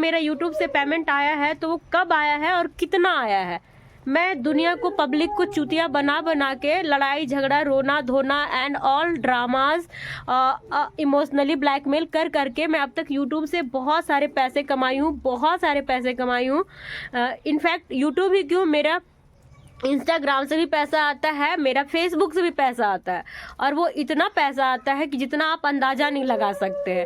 मेरा यूट्यूब से पेमेंट आया है तो वो कब आया है और कितना आया है। मैं दुनिया को, पब्लिक को चूतिया बना बना के लड़ाई झगड़ा, रोना धोना and all dramas, emotionally blackmail कर करके मैं अब तक यूट्यूब से बहुत सारे पैसे कमाई हूँ, बहुत सारे पैसे कमाई हूँ। इनफैक्ट यूट्यूब ही क्यों, मेरा इंस्टाग्राम से भी पैसा आता है, मेरा फेसबुक से भी पैसा आता है, और वो इतना पैसा आता है कि जितना आप अंदाज़ा नहीं लगा सकते हैं।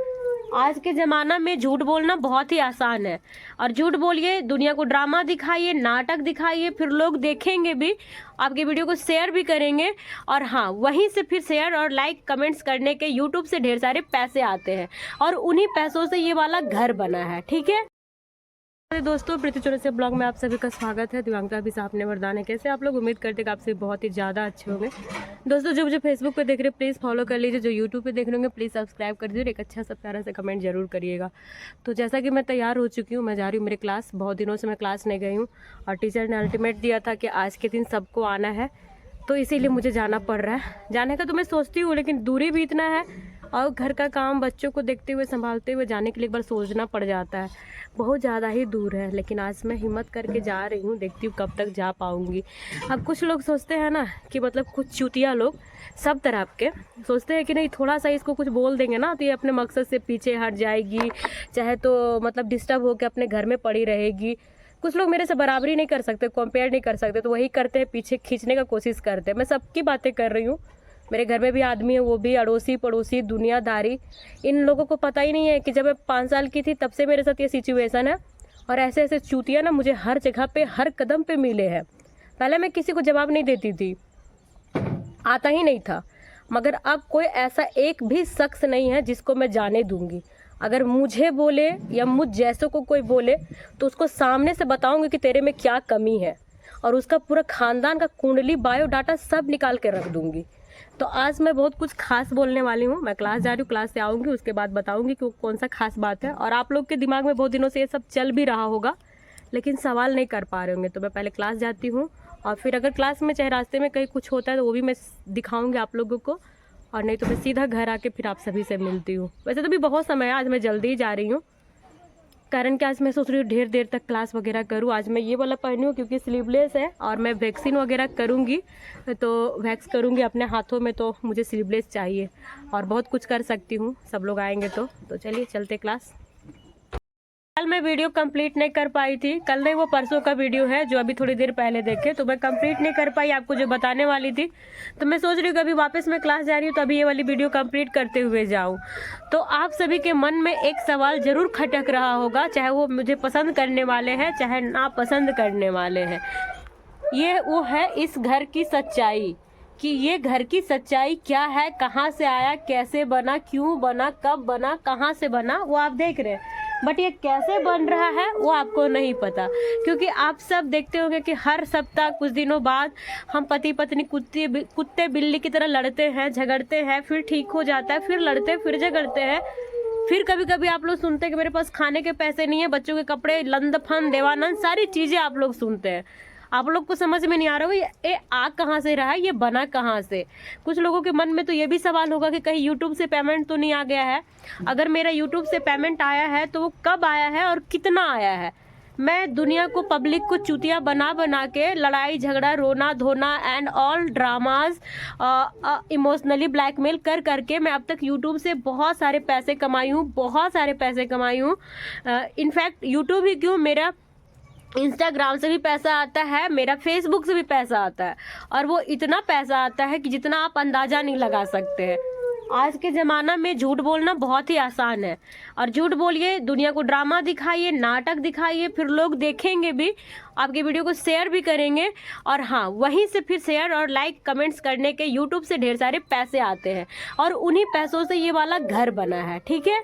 आज के ज़माना में झूठ बोलना बहुत ही आसान है, और झूठ बोलिए, दुनिया को ड्रामा दिखाइए, नाटक दिखाइए, फिर लोग देखेंगे भी, आपके वीडियो को शेयर भी करेंगे, और हाँ, वहीं से फिर शेयर और लाइक कमेंट्स करने के यूट्यूब से ढेर सारे पैसे आते हैं, और उन्हीं पैसों से ये वाला घर बना है। ठीक है दोस्तों, प्रीति चौरसिया ब्लॉग में आप सभी का स्वागत है। दिव्यांका अभिशाप ने वरदान है। कैसे आप लोग? उम्मीद करते कि आप सभी बहुत ही ज़्यादा अच्छे होंगे। दोस्तों, जो मुझे फेसबुक पे देख रहे हैं प्लीज़ फॉलो कर लीजिए, जो यूट्यूब पे देख रहे होंगे प्लीज़ सब्सक्राइब कर दीजिए, एक अच्छा सा प्यारा सा कमेंट जरूर करिएगा। तो जैसा कि मैं तैयार हो चुकी हूँ, मैं जा रही हूँ मेरे क्लास। बहुत दिनों से मैं क्लास नहीं गई हूँ, और टीचर ने अल्टीमेट दिया था कि आज के दिन सबको आना है, तो इसीलिए मुझे जाना पड़ रहा है। जाने का तो मैं सोचती हूँ, लेकिन दूरी भी इतना है, और घर का काम बच्चों को देखते हुए संभालते हुए जाने के लिए एक बार सोचना पड़ जाता है। बहुत ज़्यादा ही दूर है, लेकिन आज मैं हिम्मत करके जा रही हूँ, देखती हूँ कब तक जा पाऊँगी। अब कुछ लोग सोचते हैं ना कि मतलब कुछ चूतिया लोग सब तरह के सोचते हैं कि नहीं, थोड़ा सा इसको कुछ बोल देंगे ना तो ये अपने मकसद से पीछे हट जाएगी, चाहे तो मतलब डिस्टर्ब होकर अपने घर में पड़ी रहेगी। कुछ लोग मेरे से बराबरी नहीं कर सकते, कंपेयर नहीं कर सकते, तो वही करते हैं, पीछे खींचने का कोशिश करते हैं। मैं सबकी बातें कर रही हूँ, मेरे घर में भी आदमी है, वो भी अड़ोसी पड़ोसी दुनियादारी। इन लोगों को पता ही नहीं है कि जब मैं 5 साल की थी तब से मेरे साथ ये सिचुएशन है, और ऐसे ऐसे चूतिया ना मुझे हर जगह पे, हर कदम पे मिले हैं। पहले मैं किसी को जवाब नहीं देती थी, आता ही नहीं था, मगर अब कोई ऐसा एक भी शख्स नहीं है जिसको मैं जाने दूंगी। अगर मुझे बोले या मुझ जैसों को कोई बोले तो उसको सामने से बताऊंगी कि तेरे में क्या कमी है, और उसका पूरा खानदान का कुंडली बायोडाटा सब निकाल के रख दूंगी। तो आज मैं बहुत कुछ खास बोलने वाली हूँ। मैं क्लास जा रही हूँ, क्लास से आऊँगी, उसके बाद बताऊँगी कि कौन सा खास बात है। और आप लोग के दिमाग में बहुत दिनों से ये सब चल भी रहा होगा, लेकिन सवाल नहीं कर पा रहे होंगे। तो मैं पहले क्लास जाती हूँ, और फिर अगर क्लास में चाहे रास्ते में कहीं कुछ होता है तो वो भी मैं दिखाऊँगी आप लोगों को, और नहीं तो मैं सीधा घर आके फिर आप सभी से मिलती हूँ। वैसे तो भी बहुत समय है, आज मैं जल्दी ही जा रही हूँ, कारण कि आज मैं सोच रही हूँ ढेर देर तक क्लास वगैरह करूँ। आज मैं ये वाला पहनी हूँ क्योंकि स्लीवलेस है, और मैं वैक्सीन वगैरह करूँगी, तो वैक्स करूँगी अपने हाथों में, तो मुझे स्लीवलेस चाहिए, और बहुत कुछ कर सकती हूँ सब लोग आएंगे तो चलिए चलते क्लास। कल मैं वीडियो कंप्लीट नहीं कर पाई थी, कल नहीं वो परसों का वीडियो है जो अभी थोड़ी देर पहले देखे, तो मैं कंप्लीट नहीं कर पाई आपको जो बताने वाली थी। तो मैं सोच रही हूँ कि अभी वापस मैं क्लास जा रही हूँ, तो अभी ये वाली वीडियो कंप्लीट करते हुए जाऊँ। तो आप सभी के मन में एक सवाल जरूर खटक रहा होगा, चाहे वो मुझे पसंद करने वाले हैं चाहे नापसंद करने वाले हैं। ये वो है इस घर की सच्चाई, कि ये घर की सच्चाई क्या है, कहाँ से आया, कैसे बना, क्यों बना, कब बना, कहाँ से बना, वो आप देख रहे हैं। बट ये कैसे बन रहा है वो आपको नहीं पता, क्योंकि आप सब देखते होंगे कि हर सप्ताह कुछ दिनों बाद हम पति पत्नी कुत्ते बिल्ली की तरह लड़ते हैं, झगड़ते हैं, फिर ठीक हो जाता है, फिर लड़ते फिर झगड़ते हैं। फिर कभी कभी आप लोग सुनते हैं कि मेरे पास खाने के पैसे नहीं है, बच्चों के कपड़े, लंदफन देवानंद सारी चीज़ें आप लोग सुनते हैं। आप लोग को समझ में नहीं आ रहा हो ये आ कहाँ से रहा है, ये बना कहाँ से। कुछ लोगों के मन में तो ये भी सवाल होगा कि कहीं यूट्यूब से पेमेंट तो नहीं आ गया है। अगर मेरा यूट्यूब से पेमेंट आया है तो वो कब आया है और कितना आया है। मैं दुनिया को, पब्लिक को चूतिया बना बना के लड़ाई झगड़ा, रोना धोना and all dramas, emotionally blackmail कर करके मैं अब तक यूट्यूब से बहुत सारे पैसे कमाई हूँ, बहुत सारे पैसे कमाई हूँ। इनफैक्ट यूट्यूब ही क्यों, मेरा इंस्टाग्राम से भी पैसा आता है, मेरा फेसबुक से भी पैसा आता है, और वो इतना पैसा आता है कि जितना आप अंदाज़ा नहीं लगा सकते हैं। आज के ज़माना में झूठ बोलना बहुत ही आसान है, और झूठ बोलिए, दुनिया को ड्रामा दिखाइए, नाटक दिखाइए, फिर लोग देखेंगे भी, आपके वीडियो को शेयर भी करेंगे, और हाँ, वहीं से फिर शेयर और लाइक कमेंट्स करने के यूट्यूब से ढेर सारे पैसे आते हैं, और उन्हीं पैसों से ये वाला घर बना है। ठीक है,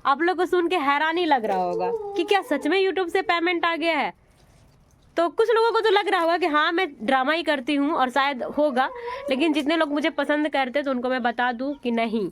आप लोग को सुन के हैरानी लग रहा होगा कि क्या सच में यूट्यूब से पेमेंट आ गया है। तो कुछ लोगों को तो लग रहा होगा कि हाँ मैं ड्रामा ही करती हूँ, और शायद होगा, लेकिन जितने लोग मुझे पसंद करते तो उनको मैं बता दूँ कि नहीं,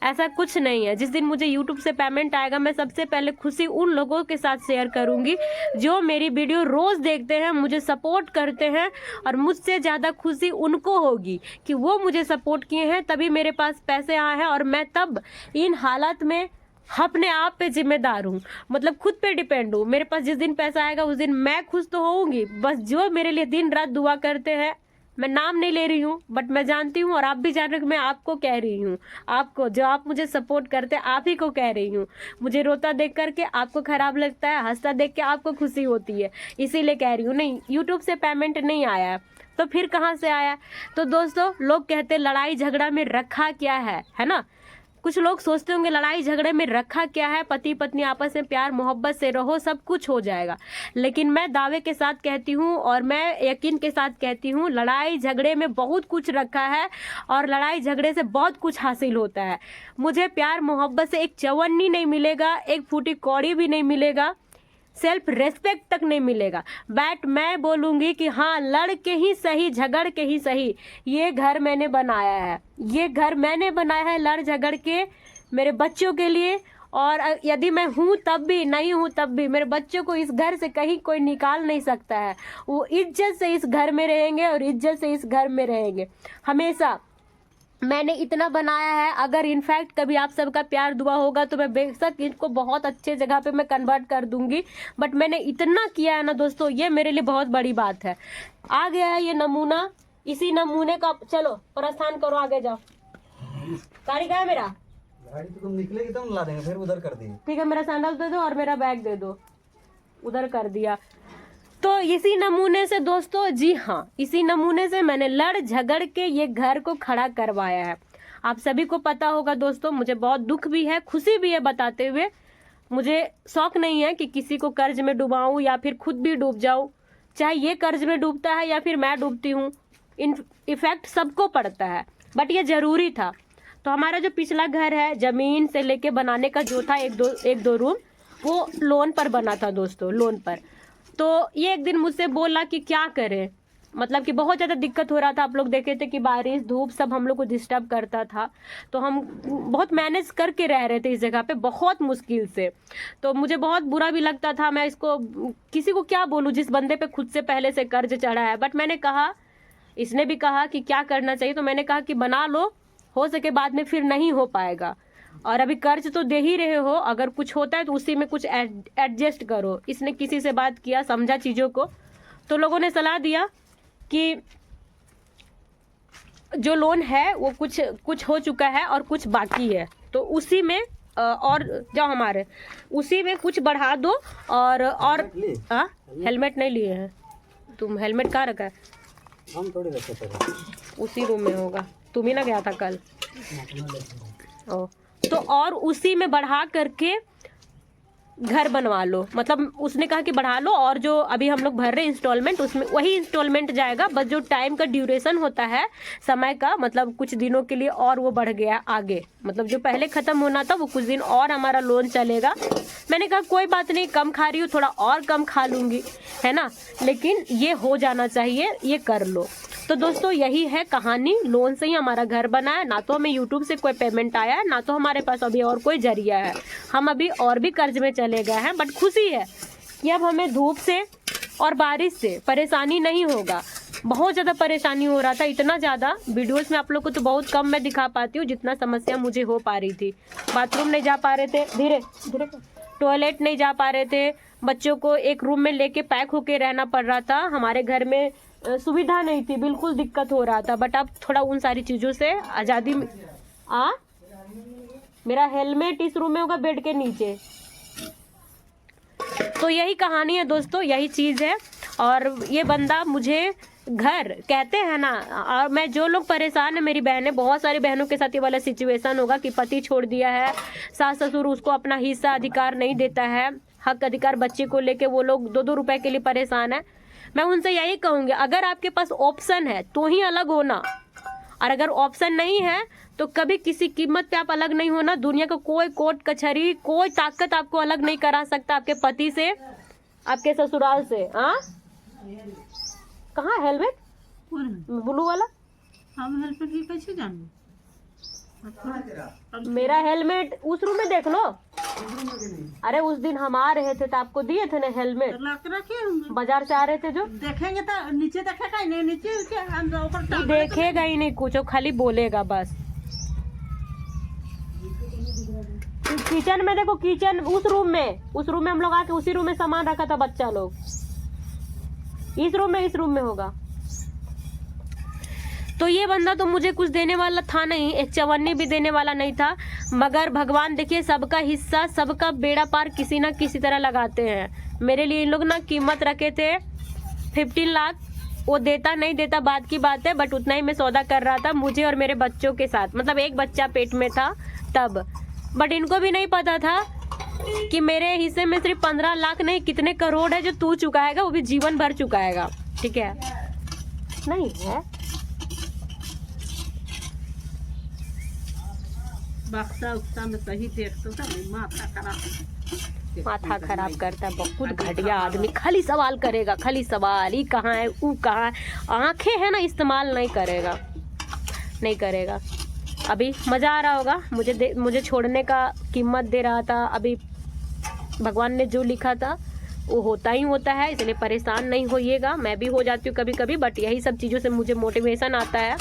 ऐसा कुछ नहीं है। जिस दिन मुझे यूट्यूब से पेमेंट आएगा, मैं सबसे पहले खुशी उन लोगों के साथ शेयर करूँगी जो मेरी वीडियो रोज़ देखते हैं, मुझे सपोर्ट करते हैं, और मुझसे ज़्यादा खुशी उनको होगी कि वो मुझे सपोर्ट किए हैं, तभी मेरे पास पैसे आए हैं, और मैं तब इन हालत में अपने आप पे जिम्मेदार हूँ, मतलब खुद पे डिपेंड हूँ। मेरे पास जिस दिन पैसा आएगा उस दिन मैं खुश तो होऊंगी। बस जो मेरे लिए दिन रात दुआ करते हैं, मैं नाम नहीं ले रही हूँ बट मैं जानती हूँ और आप भी जान रहे हो कि मैं आपको कह रही हूँ, आपको जो आप मुझे सपोर्ट करते हैं आप ही को कह रही हूँ। मुझे रोता देख करके आपको खराब लगता है, हंसता देख के आपको खुशी होती है, इसीलिए कह रही हूँ। नहीं, यूट्यूब से पेमेंट नहीं आया है तो फिर कहाँ से आया? तो दोस्तों, लोग कहते हैं लड़ाई झगड़ा में रखा क्या है ना। कुछ लोग सोचते होंगे लड़ाई झगड़े में रखा क्या है, पति पत्नी आपस में प्यार मोहब्बत से रहो, सब कुछ हो जाएगा। लेकिन मैं दावे के साथ कहती हूँ और मैं यकीन के साथ कहती हूँ, लड़ाई झगड़े में बहुत कुछ रखा है और लड़ाई झगड़े से बहुत कुछ हासिल होता है। मुझे प्यार मोहब्बत से एक चवन्नी नहीं मिलेगा, एक फूटी कौड़ी भी नहीं मिलेगा, सेल्फ रेस्पेक्ट तक नहीं मिलेगा। बट मैं बोलूँगी कि हाँ, लड़ के ही सही, झगड़ के ही सही, ये घर मैंने बनाया है, ये घर मैंने बनाया है लड़ झगड़ के, मेरे बच्चों के लिए। और यदि मैं हूँ तब भी, नहीं हूँ तब भी, मेरे बच्चों को इस घर से कहीं कोई निकाल नहीं सकता है। वो इज्जत से इस घर में रहेंगे और इज्जत से इस घर में रहेंगे हमेशा। मैंने इतना बनाया है, अगर इनफैक्ट कभी आप सबका प्यार दुआ होगा तो मैं बेशक इनको बहुत अच्छे जगह पे मैं कन्वर्ट कर दूंगी। बट मैंने इतना किया है ना दोस्तों, ये मेरे लिए बहुत बड़ी बात है। आ गया है ये नमूना, इसी नमूने का चलो प्रस्थान करो, आगे जाओ। गाड़ी कहाँ है मेरा? गाड़ी तो तुम निकलेगी तब ला देंगे, फिर उधर कर देंगे। ठीक है, मेरा सैंडल दे दो और मेरा बैग दे दो। उधर कर दिया। तो इसी नमूने से दोस्तों, जी हाँ, इसी नमूने से मैंने लड़ झगड़ के ये घर को खड़ा करवाया है। आप सभी को पता होगा दोस्तों, मुझे बहुत दुख भी है, खुशी भी है बताते हुए। मुझे शौक नहीं है कि किसी को कर्ज में डुबाऊं या फिर खुद भी डूब जाऊं, चाहे ये कर्ज में डूबता है या फिर मैं डूबती हूँ, इन इफेक्ट सबको पड़ता है। बट ये जरूरी था। तो हमारा जो पिछला घर है, जमीन से लेके बनाने का जो था एक दो रूम, वो लोन पर बना था दोस्तों, लोन पर। तो ये एक दिन मुझसे बोला कि क्या करें, मतलब कि बहुत ज़्यादा दिक्कत हो रहा था। आप लोग देखे थे कि बारिश धूप सब हम लोग को डिस्टर्ब करता था, तो हम बहुत मैनेज करके रह रहे थे इस जगह पे बहुत मुश्किल से। तो मुझे बहुत बुरा भी लगता था, मैं इसको किसी को क्या बोलूँ जिस बंदे पे खुद से पहले से कर्ज चढ़ा है। बट मैंने कहा, इसने भी कहा कि क्या करना चाहिए, तो मैंने कहा कि बना लो, हो सके बाद में फिर नहीं हो पाएगा। और अभी कर्ज तो दे ही रहे हो, अगर कुछ होता है तो उसी में कुछ एडजस्ट करो। इसने किसी से बात किया, समझा चीज़ों को, तो लोगों ने सलाह दिया कि जो लोन है वो कुछ हो चुका है और कुछ बाकी है, तो उसी में और जो हमारे उसी में कुछ बढ़ा दो। और हेलमेट नहीं लिए हैं तुम? हेलमेट कहाँ रखा है? हम थोड़ी रखे थे, उसी रूम में होगा, तुम ही ना गया था कल। ओ, तो और उसी में बढ़ा करके घर बनवा लो। मतलब उसने कहा कि बढ़ा लो, और जो अभी हम लोग भर रहे हैं इंस्टॉलमेंट, उसमें वही इंस्टॉलमेंट जाएगा। बस जो टाइम का ड्यूरेशन होता है, समय का, मतलब कुछ दिनों के लिए और वो बढ़ गया आगे, मतलब जो पहले ख़त्म होना था वो कुछ दिन और हमारा लोन चलेगा। मैंने कहा कोई बात नहीं, कम खा रही हूँ, थोड़ा और कम खा लूँगी, है ना, लेकिन ये हो जाना चाहिए, ये कर लो। तो दोस्तों यही है कहानी, लोन से ही हमारा घर बना है। ना तो हमें यूट्यूब से कोई पेमेंट आया है, ना तो हमारे पास अभी और कोई जरिया है। हम अभी और भी कर्ज में चले गए हैं, बट खुशी है कि अब हमें धूप से और बारिश से परेशानी नहीं होगा। बहुत ज़्यादा परेशानी हो रहा था, इतना ज़्यादा वीडियोस में आप लोग को तो बहुत कम मैं दिखा पाती हूँ जितना समस्या मुझे हो पा रही थी। बाथरूम नहीं जा पा रहे थे, धीरे धीरे, टॉयलेट नहीं जा पा रहे थे, बच्चों को एक रूम में लेके पैक होके रहना पड़ रहा था। हमारे घर में सुविधा नहीं थी, बिल्कुल दिक्कत हो रहा था। बट अब थोड़ा उन सारी चीज़ों से आज़ादी मेरा हेलमेट इस रूम में होगा, बेड के नीचे। तो यही कहानी है दोस्तों, यही चीज़ है। और ये बंदा मुझे घर कहते हैं ना, और मैं जो लोग परेशान है, मेरी बहनें, बहुत सारी बहनों के साथ ये वाला सिचुएशन होगा कि पति छोड़ दिया है, सास ससुर उसको अपना हिस्सा अधिकार नहीं देता है, हक अधिकार बच्चे को लेके वो लोग 2-2 रुपए के लिए परेशान है। मैं उनसे यही कहूँगी, अगर आपके पास ऑप्शन है तो ही अलग होना, और अगर ऑप्शन नहीं है तो कभी किसी कीमत पे आप अलग नहीं होना। दुनिया का कोई कोर्ट कचहरी, कोई ताकत आपको अलग नहीं करा सकता आपके पति से, आपके ससुराल से। कहाँ हेलमेट? ब्लू वाला हम हेलमेट की कैसे जानू? मेरा हेलमेट उस रूम में देख लो। अरे उस दिन हम आ रहे थे तो आपको दिए थे ना हेलमेट, रखे होंगे, बाजार से आ रहे थे जो। देखेंगे तो नीचे देखेगा नहीं, नीचे क्या हम ऊपर देखेगा ही नहीं कुछ, वो खाली बोलेगा बस। किचन में देखो, किचन उस रूम में हम लोग आके उसी रूम में सामान रखा था बच्चा लोग। इस रूम में होगा। तो ये बंदा तो मुझे कुछ देने वाला था नहीं, एक चवन्नी भी देने वाला नहीं था, मगर भगवान देखिए सबका हिस्सा, सबका बेड़ा पार किसी ना किसी तरह लगाते हैं। मेरे लिए इन लोग ना कीमत रखे थे 15 लाख, वो देता नहीं देता बात की बात है, बट उतना ही मैं सौदा कर रहा था मुझे और मेरे बच्चों के साथ, मतलब एक बच्चा पेट में था तब। बट इनको भी नहीं पता था कि मेरे हिस्से में सिर्फ 15 लाख नहीं कितने करोड़ है जो तू चुकाएगा, वो भी जीवन भर चुकाएगा। ठीक है, नहीं है बक्सा उक्सा में सही देख तो माथा खराब करता है, बहुत घटिया आदमी। खाली सवाल करेगा, खाली सवाल, ये कहाँ है, वो कहाँ है। आंखें है ना, इस्तेमाल नहीं करेगा। अभी मज़ा आ रहा होगा, मुझे छोड़ने का कीमत दे रहा था। अभी भगवान ने जो लिखा था वो होता ही होता है, इसलिए परेशान नहीं होइएगा। मैं भी हो जाती हूँ कभी कभी, बट यही सब चीज़ों से मुझे मोटिवेशन आता है।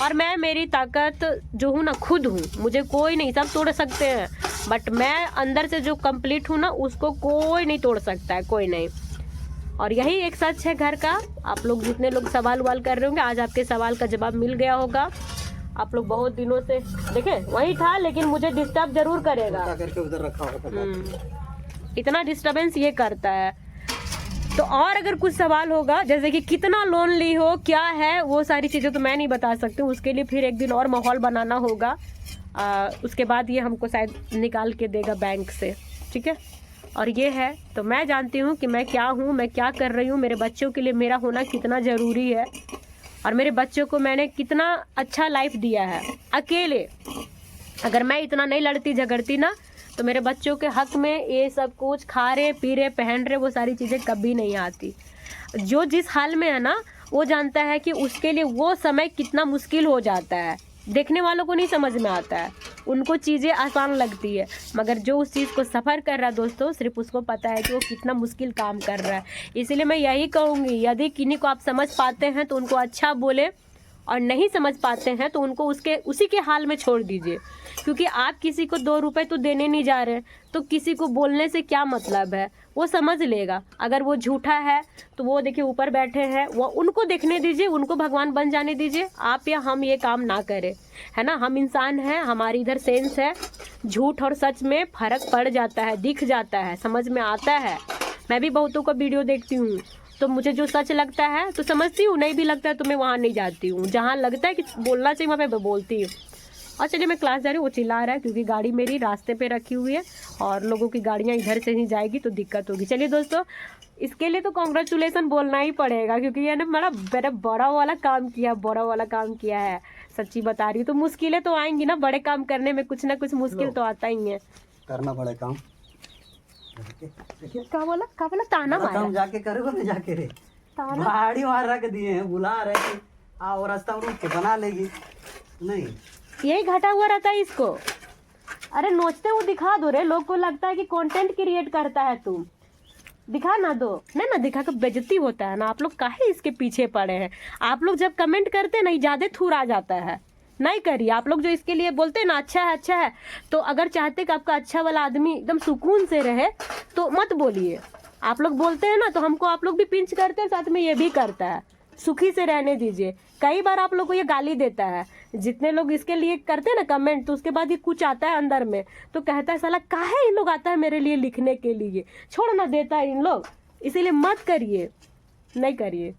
और मैं, मेरी ताकत जो हूँ ना खुद हूँ, मुझे कोई नहीं, सब तोड़ सकते हैं, बट मैं अंदर से जो कंप्लीट हूँ ना उसको कोई नहीं तोड़ सकता है, कोई नहीं। और यही एक सच है घर का। आप लोग जितने लोग सवाल कर रहे होंगे, आज आपके सवाल का जवाब मिल गया होगा। आप लोग बहुत दिनों से देखें वही था, लेकिन मुझे डिस्टर्ब जरूर करेगा, करके उधर रखा होगा। इतना डिस्टर्बेंस ये करता है। तो और अगर कुछ सवाल होगा, जैसे कि कितना लोन ली हो, क्या है, वो सारी चीज़ें तो मैं नहीं बता सकती हूँ। उसके लिए फिर एक दिन और माहौल बनाना होगा। उसके बाद ये हमको शायद निकाल के देगा बैंक से। ठीक है, और ये है तो मैं जानती हूँ कि मैं क्या हूँ, मैं क्या कर रही हूँ, मेरे बच्चों के लिए मेरा होना कितना ज़रूरी है, और मेरे बच्चों को मैंने कितना अच्छा लाइफ दिया है अकेले। अगर मैं इतना नहीं लड़ती झगड़ती ना, तो मेरे बच्चों के हक में ये सब कुछ खा रहे, पी रहे, पहन रहे, वो सारी चीज़ें कभी नहीं आती। जो जिस हाल में है ना, वो जानता है कि उसके लिए वो समय कितना मुश्किल हो जाता है। देखने वालों को नहीं समझ में आता है, उनको चीज़ें आसान लगती है, मगर जो उस चीज़ को सफ़र कर रहा है दोस्तों, सिर्फ उसको पता है कि वो कितना मुश्किल काम कर रहा है। इसलिए मैं यही कहूँगी, यदि किन्हीं को आप समझ पाते हैं तो उनको अच्छा बोले, और नहीं समझ पाते हैं तो उनको उसी के हाल में छोड़ दीजिए। क्योंकि आप किसी को 2 रुपए तो देने नहीं जा रहे, तो किसी को बोलने से क्या मतलब है, वो समझ लेगा। अगर वो झूठा है तो वो देखिए ऊपर बैठे हैं, वो उनको देखने दीजिए, उनको भगवान बन जाने दीजिए। आप या हम ये काम ना करें, है ना। हम इंसान हैं, हमारी इधर सेंस है, झूठ और सच में फ़र्क पड़ जाता है, दिख जाता है, समझ में आता है। मैं भी बहुतों का वीडियो देखती हूँ, तो मुझे जो सच लगता है तो समझती हूँ, नहीं भी लगता है तो मैं वहाँ नहीं जाती हूँ। जहाँ लगता है कि बोलना चाहिए वहाँ पे बोलती हूँ। और चलिए मैं क्लास जा रही हूँ, वो चिल्ला रहा है क्योंकि गाड़ी मेरी रास्ते पे रखी हुई है और लोगों की गाड़ियाँ इधर से ही जाएगी तो दिक्कत होगी। चलिए दोस्तों, इसके लिए तो कॉन्ग्रेचुलेसन बोलना ही पड़ेगा, क्योंकि ये ना मेरा बड़ा वाला काम किया है। सच्ची बता रही हूँ। तो मुश्किलें तो आएंगी ना, बड़े काम करने में कुछ ना कुछ मुश्किल तो आता ही है। करना पड़े काम। क्या बोला ताना मारा, जाके करोगे ना, जाके रे गाड़ी वहाँ रख दिए हैं, बुला रहे कि आओ रास्ता में रुक के बना लेगी। नहीं, यही घटा हुआ रहता है इसको। अरे नोचते हुए दिखा दो रे, लोग को लगता है कि कंटेंट क्रिएट करता है तुम, दिखा ना दो। नहीं ना दिखा कर बेइज्जती होता है ना। आप लोग काहे इसके पीछे पड़े हैं। आप लोग जब कमेंट करते हैं ना, ज़्यादा थूर आ जाता है। नहीं करिए आप लोग जो इसके लिए बोलते हैं ना अच्छा है, तो अगर चाहते कि आपका अच्छा वाला आदमी एकदम सुकून से रहे तो मत बोलिए। आप लोग बोलते हैं ना तो हमको आप लोग भी पिंच करते हैं, साथ में ये भी करता है। सुखी से रहने दीजिए। कई बार आप लोग को ये गाली देता है, जितने लोग इसके लिए करते हैं ना कमेंट, तो उसके बाद ये कुछ आता है अंदर में तो कहता है साला काहे इन लोग आता है मेरे लिए लिखने के लिए, छोड़ ना देता है इन लोग। इसीलिए मत करिए, नहीं करिए।